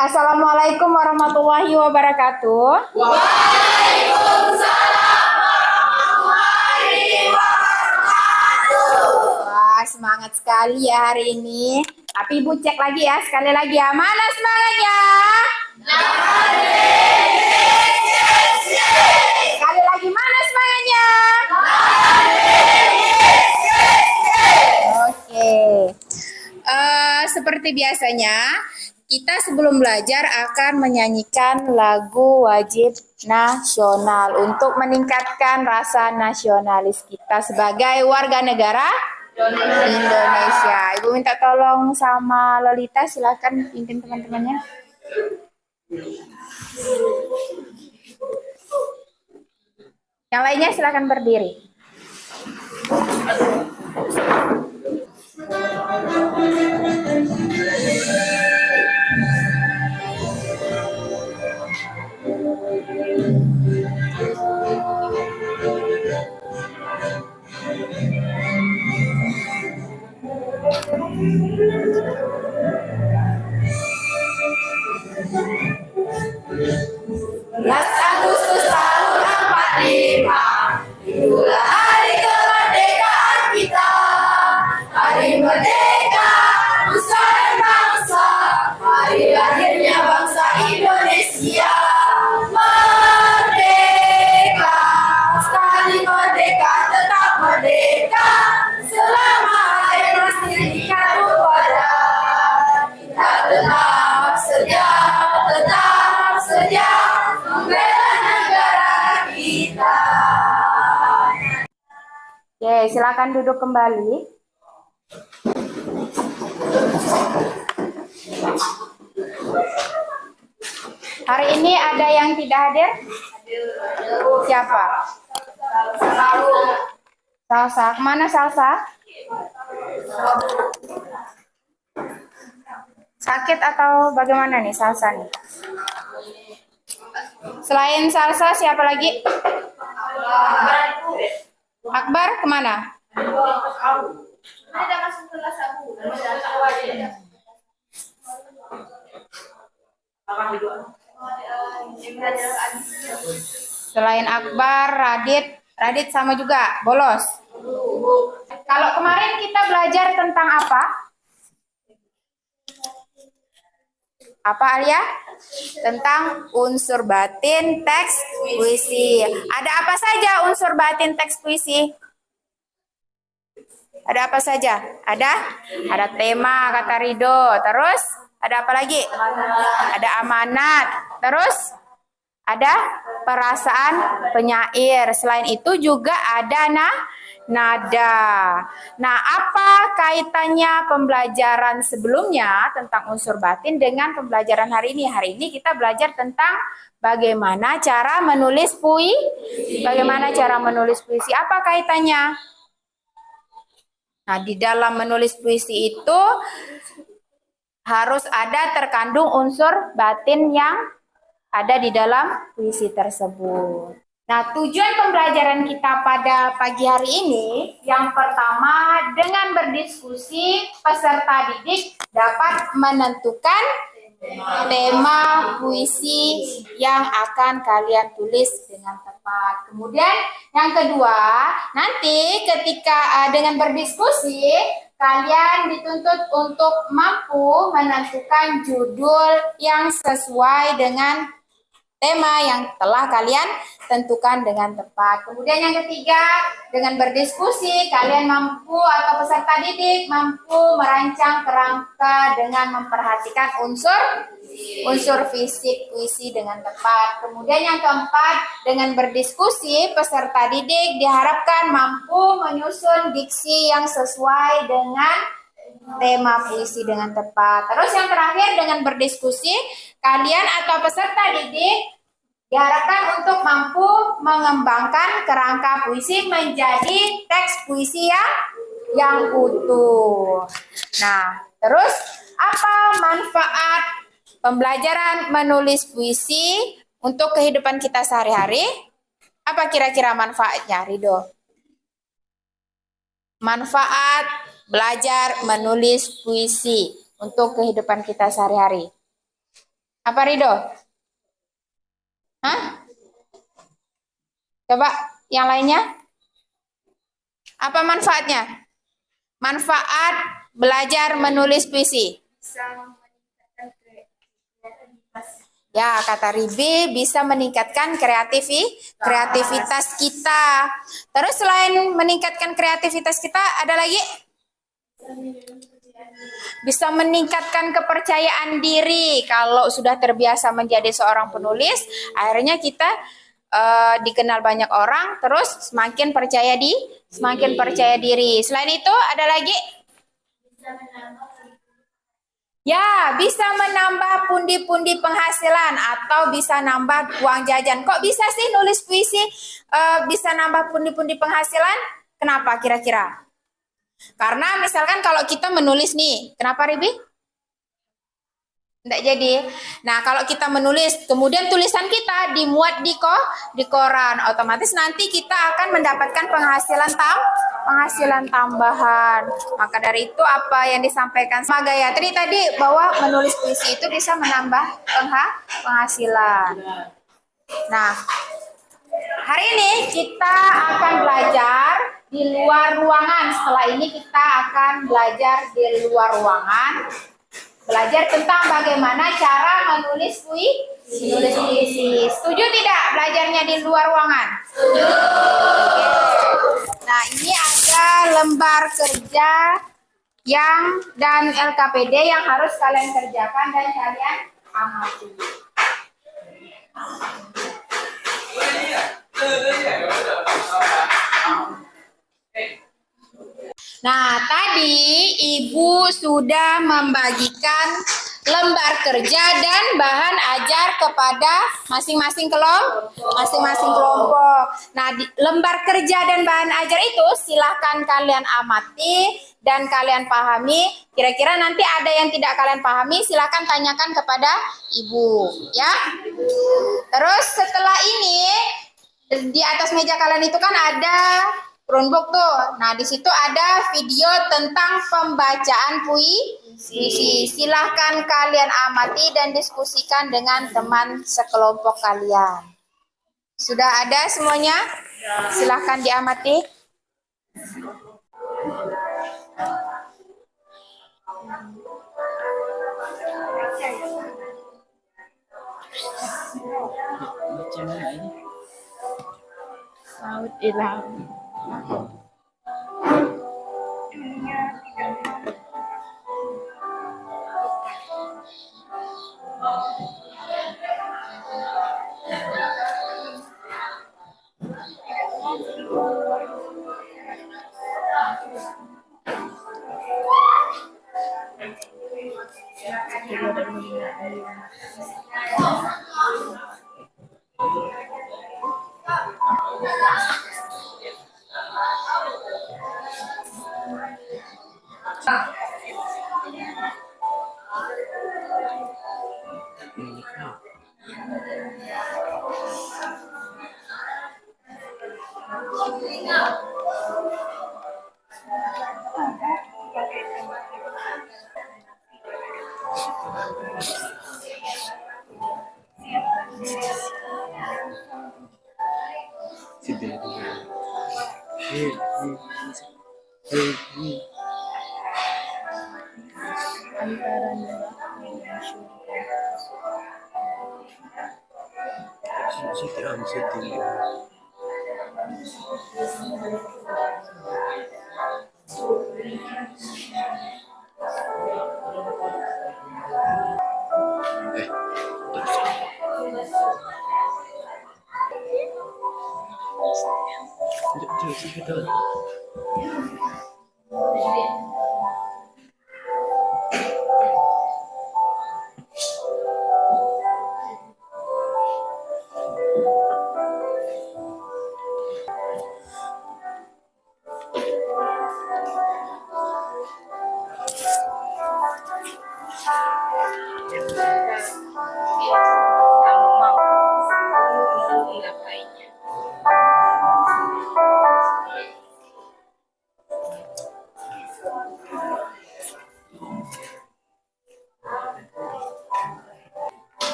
Assalamualaikum warahmatullahi wabarakatuh. Waalaikumsalam warahmatullahi wabarakatuh. Wah, semangat sekali ya hari ini. Tapi Ibu cek lagi ya, sekali lagi ya. Mana semangatnya? Sekali lagi, mana semangatnya? Oke. Seperti biasanya, kita sebelum belajar akan menyanyikan lagu wajib nasional untuk meningkatkan rasa nasionalis kita sebagai warga negara Indonesia. Ibu minta tolong sama Lolita, silakan pimpin teman-temannya. Yang lainnya silakan berdiri. Agustus tahun 45, itulah hari kemerdekaan kita. Hari merdeka, nusa dan bangsa, hari lahirnya bangsa Indonesia. Merdeka, sekali merdeka tetap merdeka, selama air masih di katu padat. Kita tetap setia membela negara kita. Oke, silakan duduk kembali. Hari ini ada yang tidak hadir? Siapa? Salsa. Kemana Salsa? Sakit atau bagaimana nih Salsa nih? Selain Salsa siapa lagi? Akbar kemana? Selain Akbar, Radit sama juga bolos. Kalau kemarin kita belajar tentang apa? Apa Alia? Tentang unsur batin teks puisi. Ada apa saja unsur batin teks puisi? Ada apa saja? Ada tema kata Rido. Terus ada apa lagi? Ada amanat. Terus ada perasaan penyair. Selain itu juga ada nada. Nah, apa kaitannya pembelajaran sebelumnya tentang unsur batin dengan pembelajaran hari ini? Hari ini kita belajar tentang bagaimana cara menulis puisi. Bagaimana cara menulis puisi? Apa kaitannya? Nah, di dalam menulis puisi itu harus ada terkandung unsur batin yang ada di dalam puisi tersebut. Nah, tujuan pembelajaran kita pada pagi hari ini, yang pertama dengan berdiskusi, peserta didik dapat menentukan tema puisi yang akan kalian tulis dengan tepat. Kemudian yang kedua, nanti ketika dengan berdiskusi, kalian dituntut untuk mampu menentukan judul yang sesuai dengan tema yang telah kalian tentukan dengan tepat. Kemudian yang ketiga, dengan berdiskusi, kalian mampu atau peserta didik mampu merancang kerangka dengan memperhatikan unsur fisik puisi dengan tepat. Kemudian yang keempat, dengan berdiskusi, peserta didik diharapkan mampu menyusun diksi yang sesuai dengan tema puisi dengan tepat. Terus yang terakhir, dengan berdiskusi, kalian atau peserta didik diharapkan untuk mampu mengembangkan kerangka puisi menjadi teks puisi yang utuh. Nah, terus apa manfaat pembelajaran menulis puisi untuk kehidupan kita sehari-hari? Apa kira-kira manfaatnya, Rido? Manfaat belajar menulis puisi untuk kehidupan kita sehari-hari. Apa Rido? Hah? Coba yang lainnya. Apa manfaatnya? Manfaat belajar menulis puisi. Ya, kata Ribi bisa meningkatkan kreativitas kita. Terus selain meningkatkan kreativitas kita, ada lagi? Bisa meningkatkan kepercayaan diri. Kalau sudah terbiasa menjadi seorang penulis, akhirnya kita dikenal banyak orang, terus semakin percaya diri. Selain itu, ada lagi? Ya, bisa menambah pundi-pundi penghasilan atau bisa nambah uang jajan. Kok bisa sih nulis puisi bisa nambah pundi-pundi penghasilan? Kenapa kira-kira? Karena misalkan kalau kita menulis nih, kenapa Ribi? Tidak jadi. Nah, kalau kita menulis, kemudian tulisan kita dimuat di koran, otomatis nanti kita akan mendapatkan penghasilan tambahan. Maka dari itu apa yang disampaikan sama Gayatri tadi bahwa menulis puisi itu bisa menambah penghasilan. Nah, hari ini kita akan belajar di luar ruangan. Setelah ini kita akan belajar di luar ruangan. Belajar tentang bagaimana cara menulis puisi. Setuju tidak belajarnya di luar ruangan? Setuju. Nah, ini ada lembar kerja dan LKPD yang harus kalian kerjakan dan kalian amati. Nah, tadi Ibu sudah membagikan lembar kerja dan bahan ajar kepada masing-masing kelompok. Nah, di lembar kerja dan bahan ajar itu silahkan kalian amati dan kalian pahami. Kira-kira nanti ada yang tidak kalian pahami, silahkan tanyakan kepada Ibu, ya. Terus setelah ini di atas meja kalian itu kan ada Chromebook tuh. Nah, di situ ada video tentang pembacaan puisi. Silahkan kalian amati dan diskusikan dengan teman sekelompok kalian. Sudah ada semuanya? Silahkan diamati. Laut Ilham.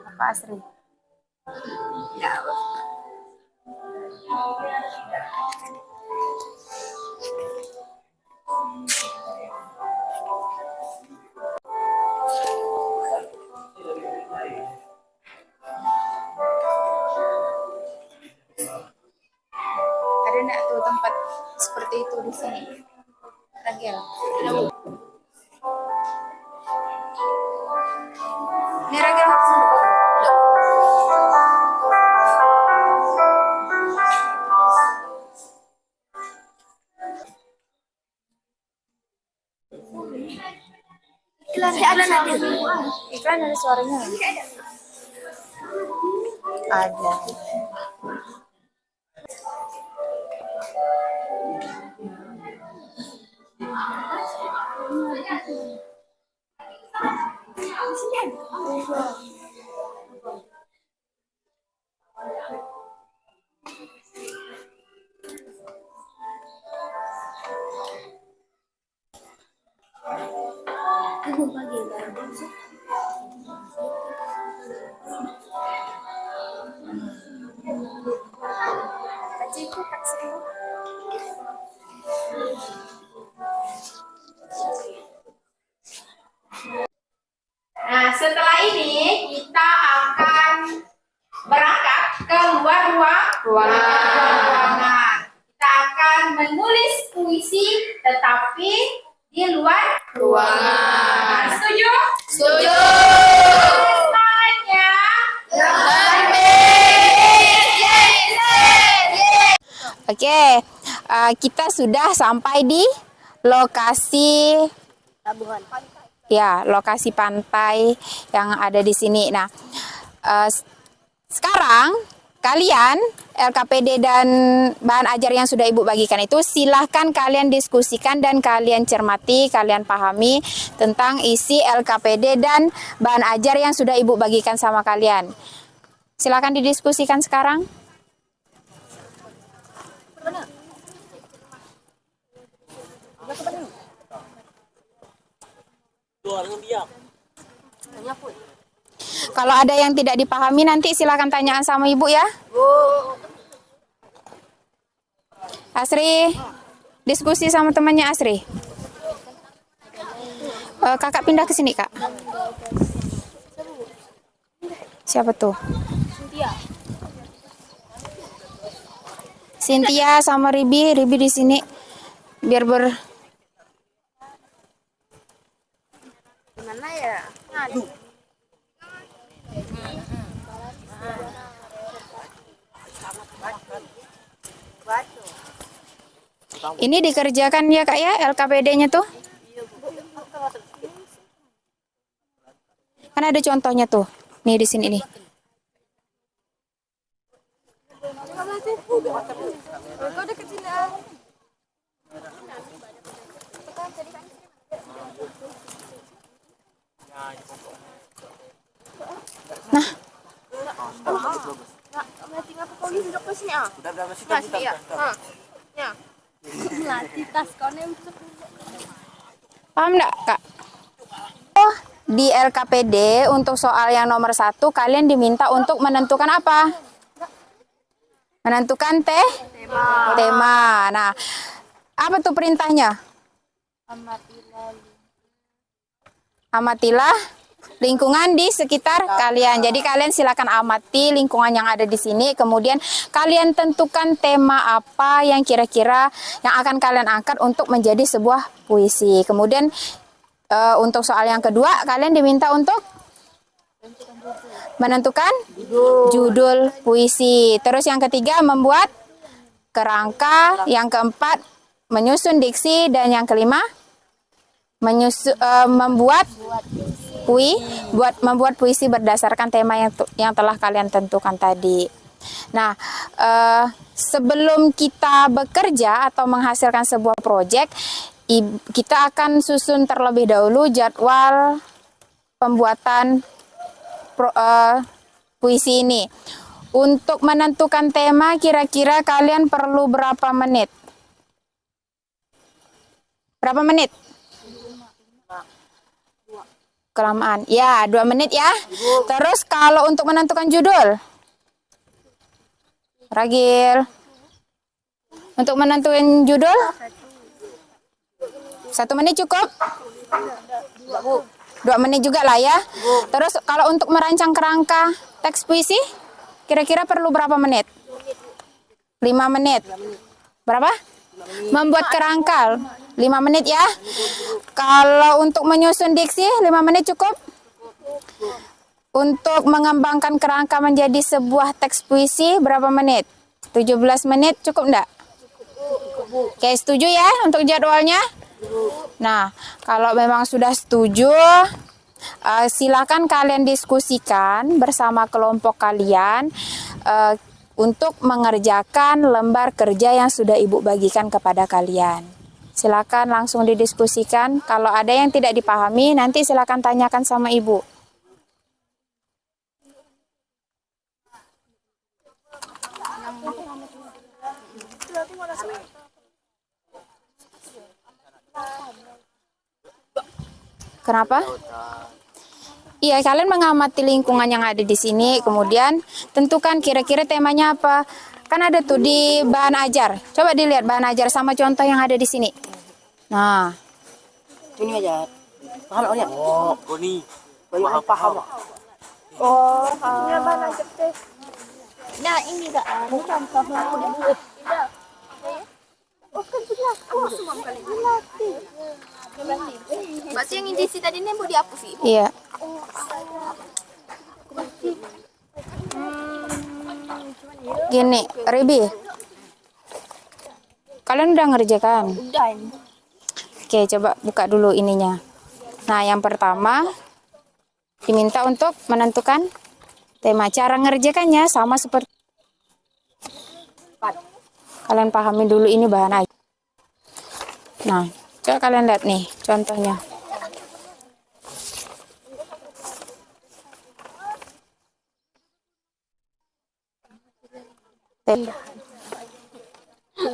Apa Asri? Ada enggak tuh tempat seperti itu di sini? Ragil. Ini Ragil harus duduk. Iklan ada suaranya. Ada. Nah, setelah ini kita akan berangkat ke luar ruangan. Kita akan menulis puisi tetapi di luar ruangan. Setuju? Setuju. Semangatnya. Oke, kita sudah sampai di lokasi ya, lokasi pantai yang ada di sini. Nah, sekarang kalian LKPD dan bahan ajar yang sudah Ibu bagikan itu silahkan kalian diskusikan dan kalian cermati, kalian pahami tentang isi LKPD dan bahan ajar yang sudah Ibu bagikan sama kalian. Silahkan didiskusikan sekarang. Kalau ada yang tidak dipahami nanti silakan tanyaan sama Ibu ya. Asri, diskusi sama temannya Asri. Kakak pindah ke sini, Kak. Siapa tuh? Cynthia sama Ribi di sini. Biar Mana ya? Aduh. Ini dikerjakan ya Kak ya LKPD-nya tuh. Kan ada contohnya tuh. Nih di sini nih. Nah, paham enggak, Kak? Oh, di LKPD untuk soal yang nomor 1 kalian diminta untuk menentukan apa? Menentukan tema. Nah, apa tuh perintahnya? Amatilah lingkungan di sekitar kalian. Jadi kalian silakan amati lingkungan yang ada di sini. Kemudian kalian tentukan tema apa yang kira-kira yang akan kalian angkat untuk menjadi sebuah puisi. Kemudian untuk soal yang kedua kalian diminta untuk menentukan judul puisi. Terus yang ketiga membuat kerangka. Yang keempat menyusun diksi. Dan yang kelima membuat puisi berdasarkan tema yang telah kalian tentukan tadi. Nah, sebelum kita bekerja atau menghasilkan sebuah proyek, kita akan susun terlebih dahulu jadwal pembuatan puisi ini. Untuk menentukan tema, kira-kira kalian perlu berapa menit? Berapa menit? Kelamaan. Ya, 2 menit ya. Terus kalau untuk menentukan judul, Ragil. Untuk menentukan judul, 1 menit cukup? 2 menit juga lah ya. Terus kalau untuk merancang kerangka teks puisi, kira-kira perlu berapa menit? 5 menit. Berapa? Membuat kerangka 5 menit ya. Kalau untuk menyusun diksi 5 menit cukup? Untuk mengembangkan kerangka menjadi sebuah teks puisi berapa menit? 17 menit cukup enggak? Oke, setuju ya untuk jadwalnya? Nah, kalau memang sudah setuju, silakan kalian diskusikan bersama kelompok kalian untuk mengerjakan lembar kerja yang sudah Ibu bagikan kepada kalian. Silakan langsung didiskusikan. Kalau ada yang tidak dipahami, nanti silakan tanyakan sama Ibu. Kenapa? Iya, kalian mengamati lingkungan yang ada di sini, kemudian tentukan kira-kira temanya apa. Kan ada tuh di bahan ajar. Coba dilihat bahan ajar sama contoh yang ada di sini. Nah, Ini aja. Paham orangnya? Oh, ini. Banyak paham. Nah, ini enggak ada contohnya. Berarti yang indisi tadi ini mau dihapus sih? iya. Gini, Ribi. Kalian udah ngerjakan? Udah ini. Oke, coba buka dulu ininya. Nah, yang pertama diminta untuk menentukan tema. Cara ngerjakannya sama seperti kalian pahami dulu ini bahan aja. Nah, coba kalian lihat nih contohnya.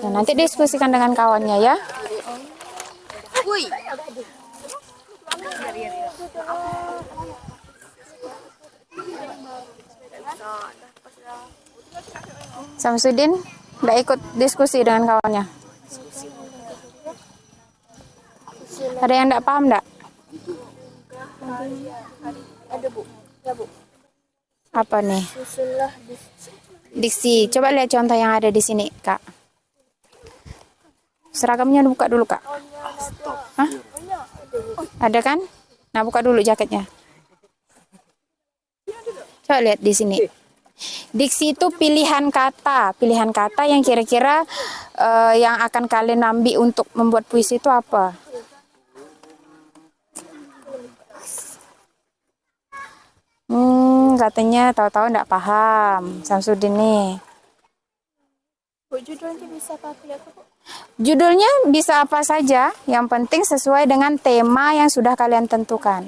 Nah, nanti diskusikan dengan kawannya ya. Woi. Samsudin nggak ikut diskusi dengan kawannya. Ada yang nggak paham nggak? Ada Bu. Ya Bu. Apa nih? Susunlah Diksi. Coba lihat contoh yang ada di sini, Kak. Seragamnya buka dulu, Kak. Hah? Ada kan? Nah, buka dulu jaketnya. Coba lihat di sini. Diksi itu pilihan kata yang kira-kira yang akan kalian ambil untuk membuat puisi itu apa? Katanya tahu-tahu enggak paham. Samsudin nih. Bu, judulnya bisa pakai apa Bu? Judulnya bisa apa saja, yang penting sesuai dengan tema yang sudah kalian tentukan.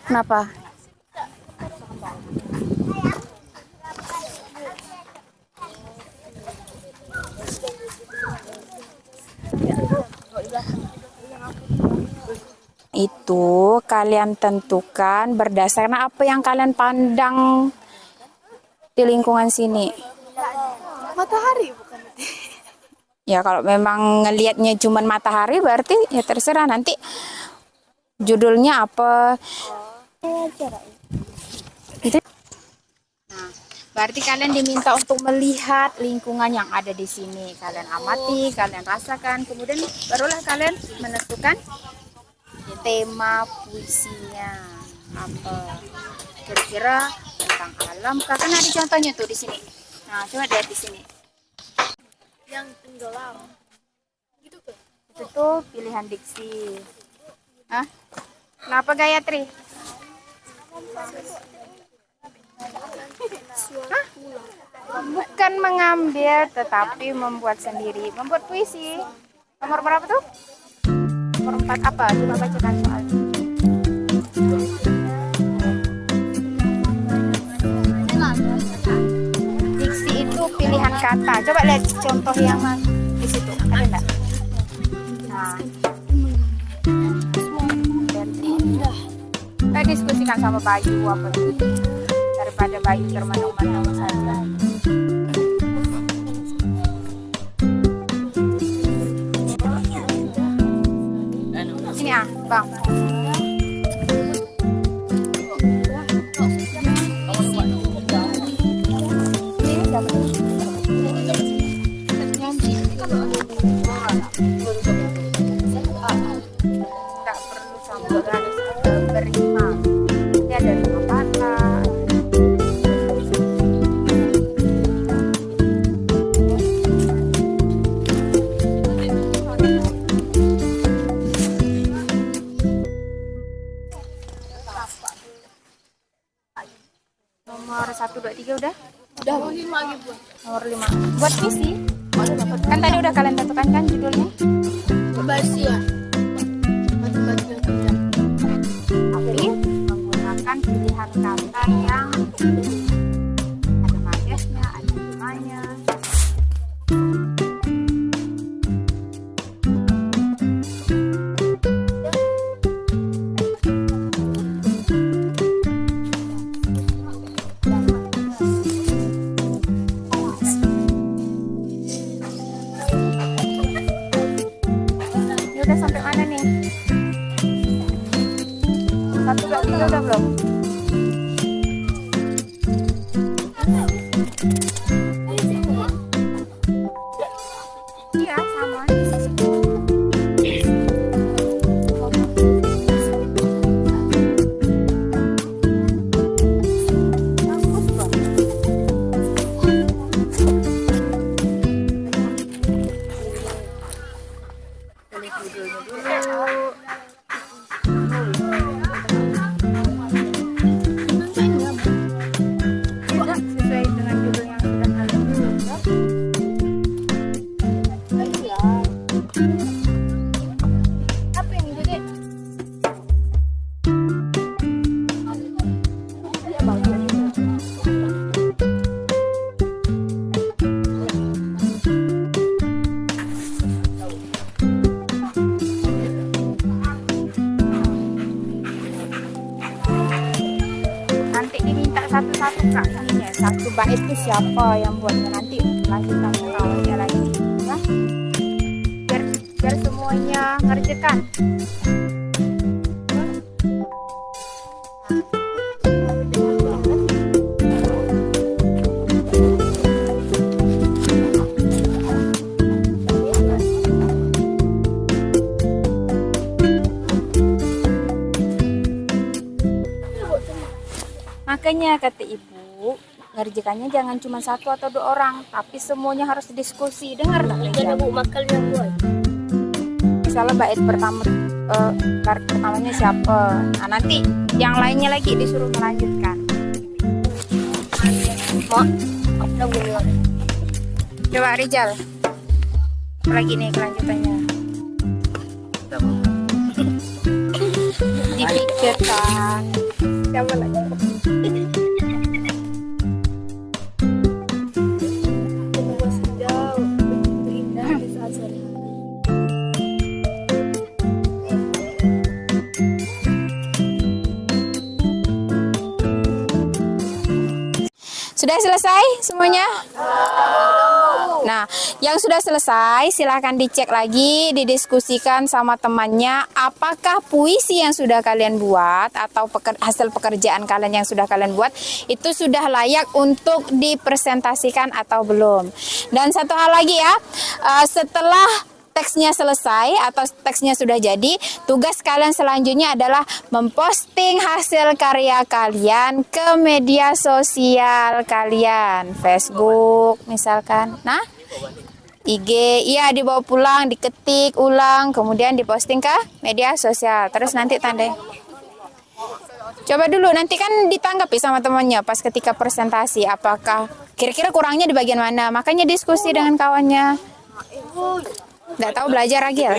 Kenapa? Itu kalian tentukan berdasarkan apa yang kalian pandang di lingkungan sini. Matahari bukan? Ya kalau memang ngelihatnya cuma matahari berarti ya terserah nanti judulnya apa. Itu. Nah, berarti kalian diminta untuk melihat lingkungan yang ada di sini. Kalian amati, kalian rasakan, kemudian barulah kalian menentukan tema puisinya apa. Kira-kira tentang alam. Kan ada contohnya tuh di sini. Nah, coba lihat di sini. Yang tenggelam. Gitu tuh. Itu tuh pilihan diksi. Hah? Kenapa Gayatri? Hah? Bukan mengambil, tetapi membuat sendiri. Membuat puisi. Nomor berapa tuh? Nomor 4 apa? Coba bacakan soalnya. pilihan kata. Coba lihat contoh yang di situ. Ada enggak? Nah. Kita diskusikan sama Bayu apa itu. Daripada Bayu termenung-menung saja. Ini Bang. Tidak perlu sambal garis berlima. Ini ada 5 kata. Nomor 1, 2, 3 udah? Udah 5 lagi buat. Nomor 5. Buat misi. Kan tadi udah kalian tentukan kan judulnya? Basi ya. Basi yang kenyang. Tapi menggunakan pilihan kata yang ada majesnya, ada limanya. Ini udah sampai mana nih? 1, 2, 3 udah belum? Iya sama. Udah sesuai dengan judul yang sudah kalian tulis. Apa ini jadi? Nanti diminta satu-satu Kak ininya. Satu bait itu siapa yang buatnya, nanti lanjutkan ke kawannya lagi ya. Biar semuanya ngerjakan. Makanya kata ibu, ngerjakannya jangan cuma 1 atau 2 orang, tapi semuanya harus diskusi. Dengar nggak? Kan Bu makal yang buat. Misalnya bait pertamanya siapa? Nah nanti yang lainnya lagi disuruh melanjutkan. Mak, apa buat? Coba Rizal, apa lagi nih kelanjutannya? Dipikirkan. Siapa lagi? Sudah selesai semuanya? Nah, yang sudah selesai silahkan dicek lagi, didiskusikan sama temannya apakah puisi yang sudah kalian buat atau hasil pekerjaan kalian yang sudah kalian buat itu sudah layak untuk dipresentasikan atau belum. Dan satu hal lagi ya, setelah teksnya selesai atau teksnya sudah jadi, tugas kalian selanjutnya adalah memposting hasil karya kalian ke media sosial kalian, Facebook misalkan. Nah, IG, iya dibawa pulang, diketik ulang, kemudian diposting ke media sosial. Terus nanti tandai. Coba dulu, nanti kan ditanggapi sama temannya pas ketika presentasi, apakah kira-kira kurangnya di bagian mana. Makanya diskusi dengan kawannya. Nggak tahu belajar lagi ya?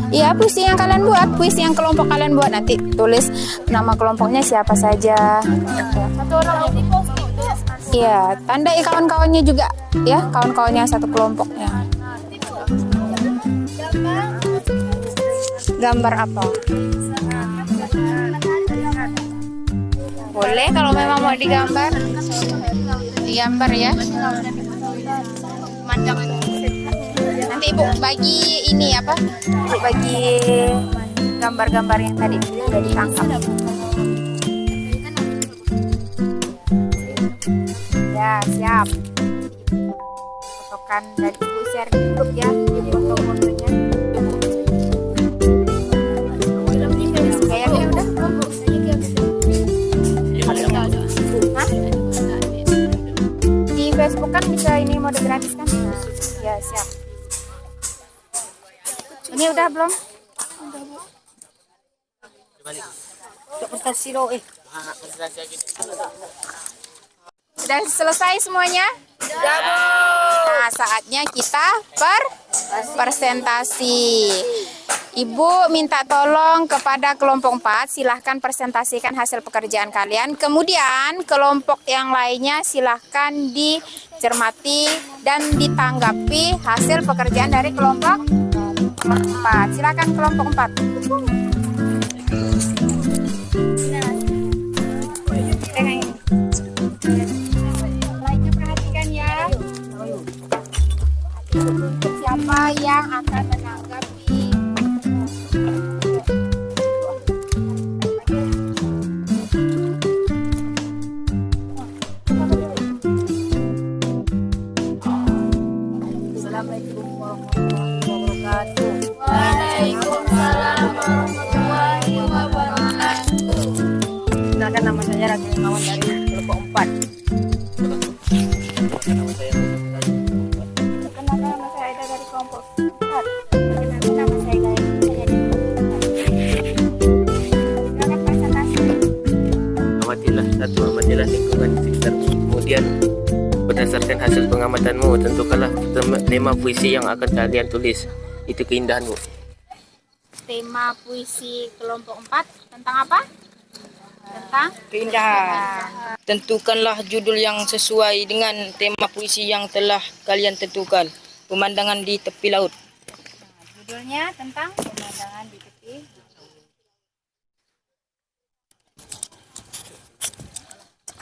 Iya, puisi yang kalian buat, puisi yang kelompok kalian buat, nanti tulis nama kelompoknya siapa saja. Satu orang ini posting. Iya, tandai kawan-kawannya juga, ya, kawan-kawannya satu kelompoknya. Gambar apa? Boleh kalau memang mau digambar, digambar ya. Nanti ibu bagi ini apa? Ibu bagi gambar-gambar yang tadi sudah ditangkap. Ya, siap. Fotokan dan ibu share di grup ya, foto-fotonya. Kayaknya udah. Hah? Di Facebook kan bisa ini mode gratis kan? Ya, siap. Ini udah belum? Sudah selesai semuanya? Nah, saatnya kita presentasi. Ibu minta tolong kepada kelompok 4, silahkan presentasikan hasil pekerjaan kalian. Kemudian kelompok yang lainnya silahkan dicermati dan ditanggapi hasil pekerjaan dari kelompok 4. Silakan kelompok 4. Lainnya perhatikan ya. Siapa yang akan menanggapi? Assalamualaikum warahmatullahi wabarakatuh. Waalaikumsalam warahmatullahi wabarakatuh. Perkenalkan, nama saya Ragil Mawan dari kelompok 4. Perkenalkan, nama saya Aida dari kelompok 4. Perkenalkan, nama saya Gaya. Saya dari kelompok 4. Silakan presentasi. Amatilah satu, amatilah lingkungan di sekitarmu. Kemudian berdasarkan hasil pengamatanmu, tentukanlah tema puisi yang akan kalian tulis. Itu keindahanmu. Tema puisi kelompok 4 tentang apa? Tentang Keindahan. Tentukanlah judul yang sesuai dengan tema puisi yang telah kalian tentukan. Pemandangan di tepi laut. judulnya tentang pemandangan di tepi.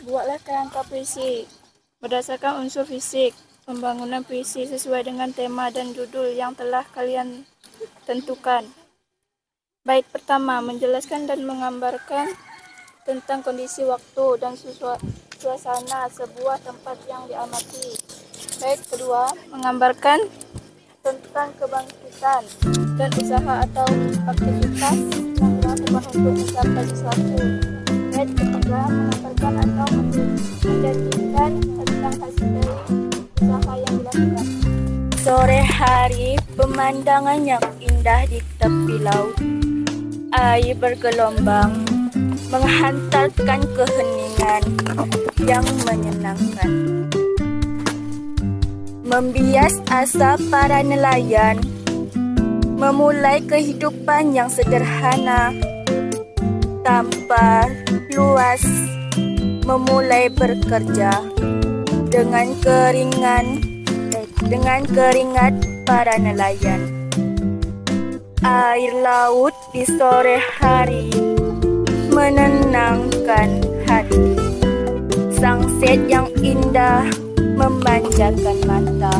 Buatlah kerangka puisi berdasarkan unsur fisik. Pembangunan puisi sesuai dengan tema dan judul yang telah kalian tentukan. Bait pertama, menjelaskan dan menggambarkan tentang kondisi waktu dan suasana sebuah tempat yang diamati. Bait kedua, menggambarkan tentang kebangkitan dan usaha atau aktivitas yang dilakukan untuk mencapai sesuatu. Bait ketiga, menggambarkan atau menjanjikan tentang hasil dari usaha yang dilakukan. Sore hari, pemandangan yang indah di tepi laut. Air bergelombang menghantarkan keheningan yang menyenangkan. Membias asa para nelayan memulai kehidupan yang sederhana tanpa luas, memulai bekerja dengan keringat para nelayan. Air laut di sore hari menenangkan hati. Sunset yang indah memanjakan mata.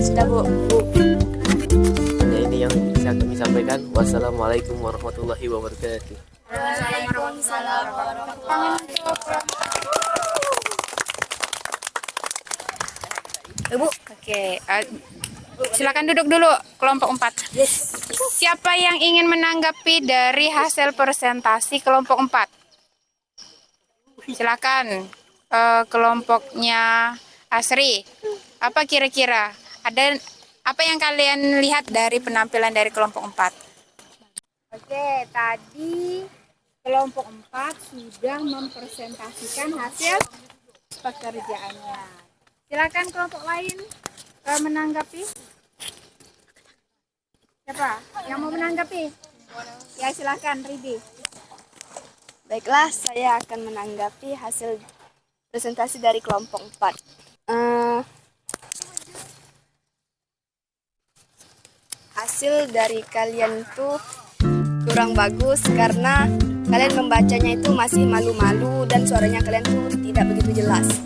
Sudah, Bu. Hanya ini yang bisa kami sampaikan. Wassalamualaikum warahmatullahi wabarakatuh. Waalaikumsalam warahmatullahi wabarakatuh. Ibu, oke. Silakan duduk dulu kelompok 4. Yes. Siapa yang ingin menanggapi dari hasil presentasi kelompok 4? Silakan. Kelompoknya Asri. Apa kira-kira? Ada apa yang kalian lihat dari penampilan dari kelompok 4? Oke, tadi kelompok 4 sudah mempresentasikan hasil pekerjaannya. Silakan kelompok lain menanggapi. Siapa yang mau menanggapi? Ya silakan Ridi. Baiklah, saya akan menanggapi hasil presentasi dari kelompok 4. Hasil dari kalian itu kurang bagus karena kalian membacanya itu masih malu-malu dan suaranya kalian tuh tidak begitu jelas.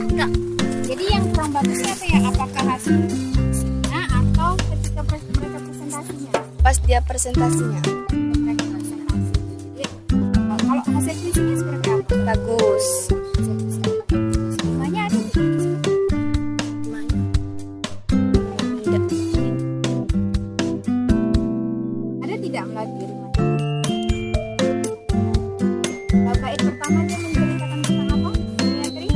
Enggak. Jadi yang kurang bagusnya apa ya? Apakah hasilnya atau ketika mereka presentasinya? Pas dia presentasinya Mereka presentasi. Jadi, kalau hasil puisinya seperti apa? bagus. Semuanya ada di sini. Ada tidak melalui rumah? Bait pertama dia menceritakan tentang apa? Beatrice?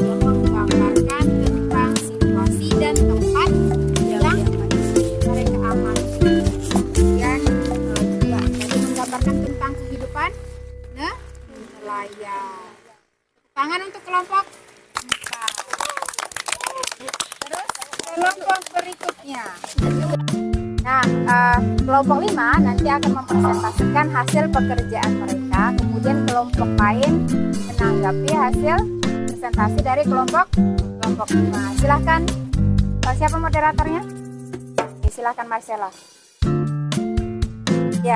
Menggambarkan tentang situasi dan tempat yang mereka amati. Kemudian juga jadi menggambarkan tentang kehidupan nelayan. Tangan untuk kelompok 4. Terus kelompok berikutnya. Nah, kelompok 5 nanti akan mempresentasikan hasil pekerjaan mereka. Kemudian kelompok lain menanggapi hasil presentasi dari kelompok 5. Silahkan. Siapa moderatornya? Oke, silahkan Marcella. Ya,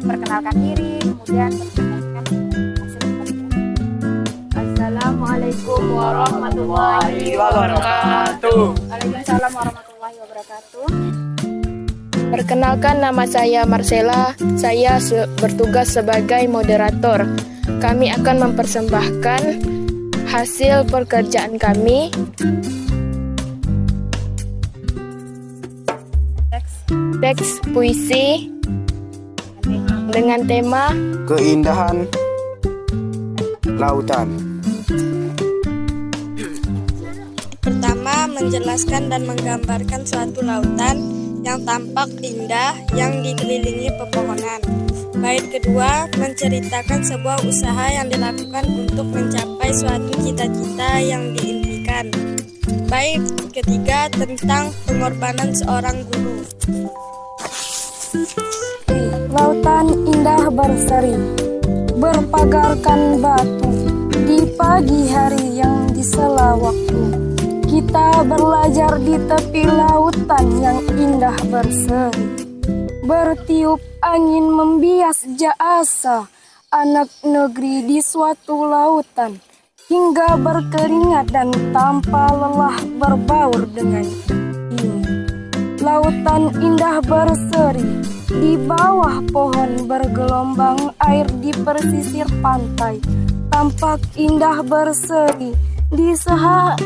perkenalkan diri, kemudian presentasikan hasil pekerjaan. Assalamualaikum warahmatullahi wabarakatuh. Waalaikumsalam warahmatullahi wabarakatuh. Perkenalkan, nama saya Marcella. Saya bertugas sebagai moderator. Kami akan mempersembahkan hasil pekerjaan kami. Teks puisi dengan tema Keindahan lautan. Pertama, menjelaskan dan menggambarkan suatu lautan yang tampak indah yang dikelilingi pepohonan. Bait kedua, menceritakan sebuah usaha yang dilakukan untuk mencapai suatu cita-cita yang diimpikan. Bait ketiga, tentang pengorbanan seorang guru. Lautan indah berseri, berpagarkan batu. Di pagi hari yang di sela waktu, kita belajar di tepi lautan yang indah berseri. Bertiup angin membias jasa anak negeri di suatu lautan, hingga berkeringat dan tanpa lelah berbaur dengan ini. Lautan indah berseri, di bawah pohon bergelombang air di pesisir pantai, tampak indah berseri,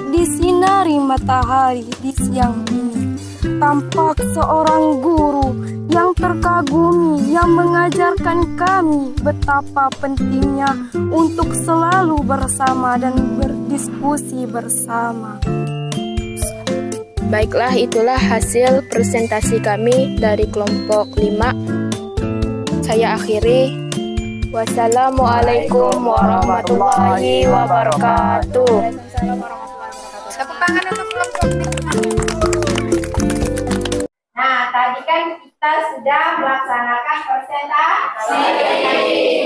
disinari matahari di siang ini. Tampak seorang guru yang terkagumi, yang mengajarkan kami betapa pentingnya untuk selalu bersama dan berdiskusi bersama. Baiklah, itulah hasil presentasi kami dari kelompok 5. Saya akhiri. Wassalamualaikum warahmatullahi wabarakatuh. Tepuk tangan untuk kelompok 5. Nah, tadi kan kita sudah melaksanakan presentasi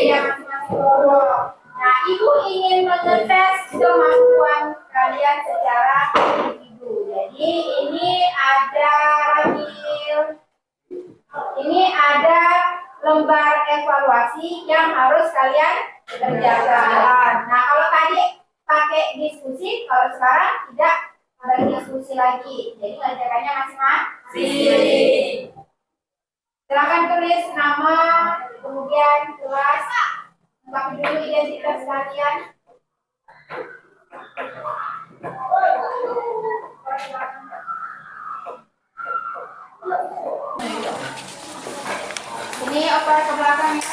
yang masing-masing kelompok. Nah, Ibu ingin mengetes kemampuan kalian secara individu. Jadi ini ada lembar evaluasi yang harus kalian kerjakan. Nah, kalau tadi pakai diskusi, kalau sekarang tidak berdiskusi lagi. Jadi kerjakannya masing-masing. Silakan tulis nama, kemudian kelas, lengkapi dulu identitas kalian. Ini oper ke belakang ya.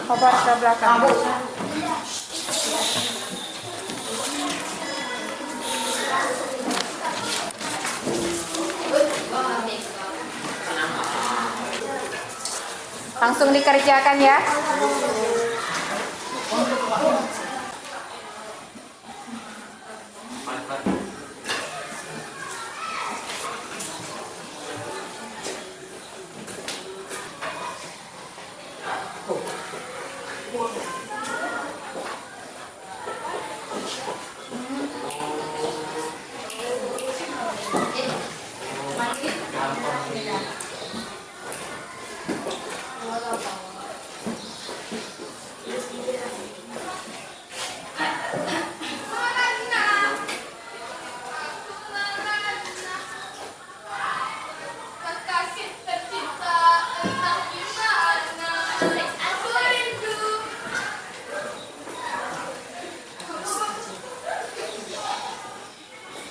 Oper ke belakang. Langsung dikerjakan ya.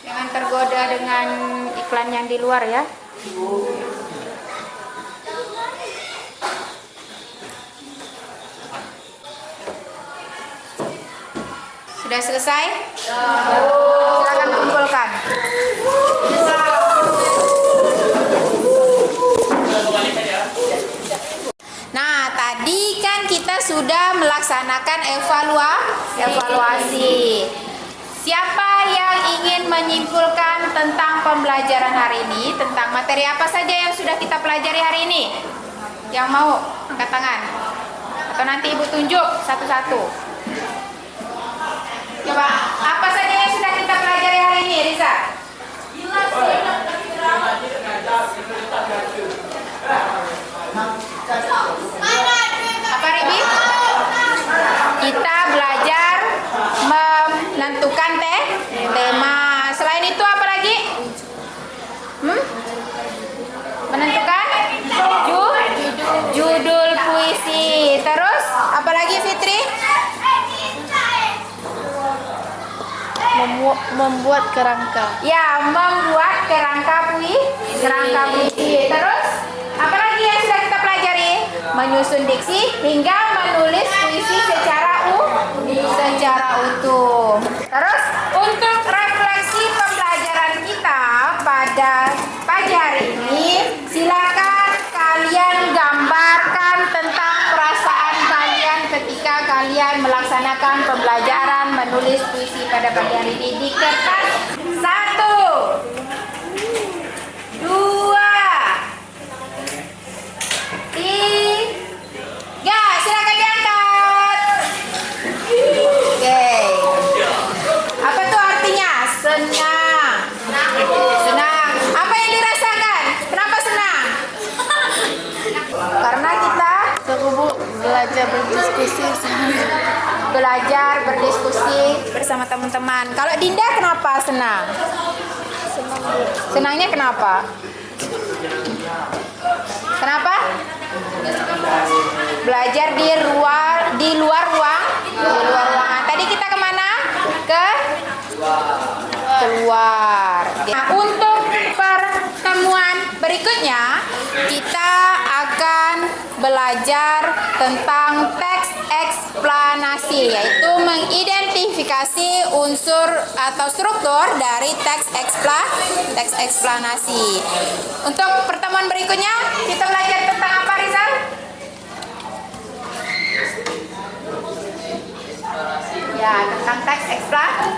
Jangan tergoda dengan iklan yang di luar ya. Sudah selesai? Silakan mengumpulkan. Nah, tadi kan kita sudah melaksanakan evaluasi. Siapa yang ingin menyimpulkan tentang pembelajaran hari ini? Tentang materi apa saja yang sudah kita pelajari hari ini? Yang mau angkat tangan? Atau nanti Ibu tunjuk satu-satu? Coba, apa saja yang sudah kita pelajari hari ini, Riza? Apa, Ribi? Kita belajar menentukan tema. Selain itu apa lagi? Menentukan judul puisi. Terus apa lagi, Fitri? Membuat kerangka. Ya, membuat kerangka puisi. Terus apa lagi yang sudah kita pelajari? Menyusun diksi hingga menulis puisi secara utuh. Terus untuk refleksi pembelajaran kita pada pagi hari ini, silakan kalian gambarkan tentang perasaan kalian ketika kalian melaksanakan pembelajaran menulis puisi pada pagi hari ini di kertas. 1, 2, 3. Silakan diangkat. Oke. Apa tuh artinya? Senang. Apa yang dirasakan? Kenapa senang? Karena kita belajar berdiskusi bersama teman-teman. Kalau Dinda kenapa senang? Senangnya kenapa? Kenapa? Belajar di luar ruangan. Tadi kita kemana? Keluar. Nah, untuk pertemuan berikutnya kita akan belajar tentang teks eksplanasi, yaitu mengidentifikasi unsur atau struktur dari teks eksplanasi. Untuk pertemuan berikutnya kita belajar tentang apa, Rizal? Ya, tentang teks eksplanasi.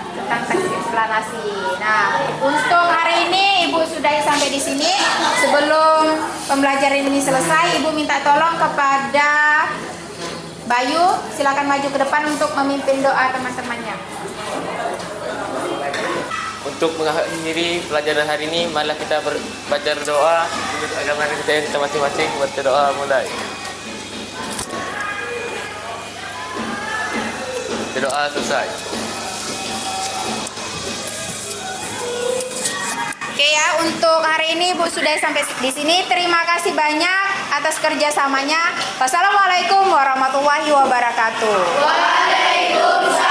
Nah, untuk hari ini Ibu sudah sampai di sini. Sebelum pembelajaran ini selesai, Ibu minta tolong kepada Bayu, silakan maju ke depan untuk memimpin doa teman-temannya. Untuk mengakhiri pelajaran hari ini, marilah kita baca doa menurut agama kita masing-masing. Berdoa mulai. Doa selesai. Oke ya, untuk hari ini Ibu sudah sampai di sini. Terima kasih banyak atas kerjasamanya. Wassalamualaikum warahmatullahi wabarakatuh. Waalaikumsalam.